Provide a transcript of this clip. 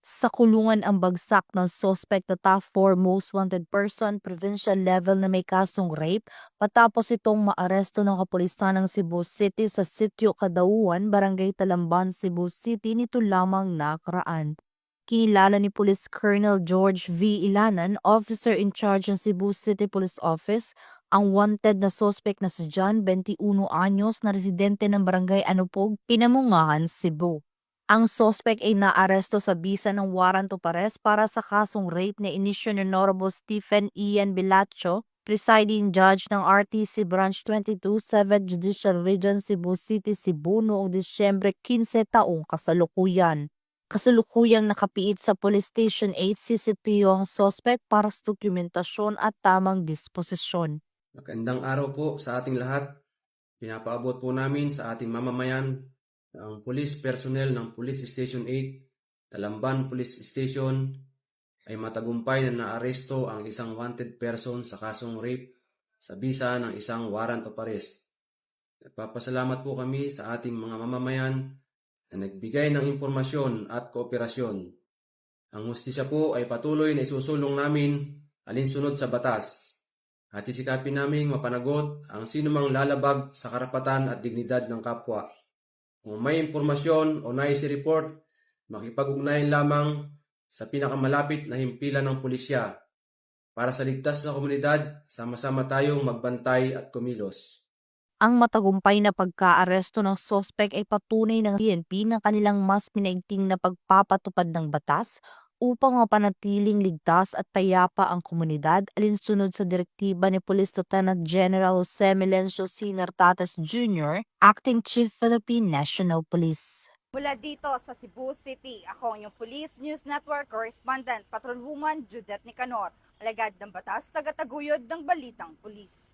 Sa kulungan ang bagsak ng suspect na top 4 most wanted person provincial level na may kasong rape matapos itong maaresto ng kapulisan ng Cebu City sa Sitio Kadauan, Barangay Talamban, Cebu City nito lamang nakaraan. Kinilala ni Police Colonel George V. Ilanan, officer in charge ng Cebu City Police Office, ang wanted na suspect na si John, 21 anyos na residente ng Barangay Anupog, Pinamungahan, Cebu. Ang suspect ay naaresto sa bisa ng warrant of arrest para sa kasong rape na inisyu ni Honorable Stephen Ian Bilacho, presiding judge ng RTC Branch 22, 7th Judicial Region, Cebu City, Cebu noong Disyembre 15 taong kasalukuyan. Kasalukuyang nakapiit sa Police Station 8 CCPO ang suspect para sa dokumentasyon at tamang disposisyon. Magandang araw po sa ating lahat. Pinapaabot po namin sa ating mamamayan ang police personnel ng Police Station 8, Talamban Police Station ay matagumpay na naaresto ang isang wanted person sa kasong rape sa bisa ng isang warrant of arrest. Nagpapasalamat po kami sa ating mga mamamayan na nagbigay ng impormasyon at kooperasyon. Ang hustisya po ay patuloy na isusulong namin alinsunod sa batas at isikapin naming mapanagot ang sinumang lalabag sa karapatan at dignidad ng kapwa. Kung may impormasyon o nais i-report, makipag-ugnayan lamang sa pinakamalapit na himpilan ng pulisya. Para sa ligtas na komunidad, sama-sama tayong magbantay at kumilos. Ang matagumpay na pagkaaresto ng suspect ay patunay ng PNP ng kanilang mas pinaigting na pagpapatupad ng batas upang mapanatiling ligtas at payapa ang komunidad alinsunod sa direktiba ni Police Lieutenant General Jose Melencio C. Nartates Jr., Acting Chief Philippine National Police. Mula dito sa Cebu City, ako ang inyong Police News Network Correspondent, Patrolwoman Judith Nicanor, alagad ng batas, tagataguyod ng Balitang Pulis.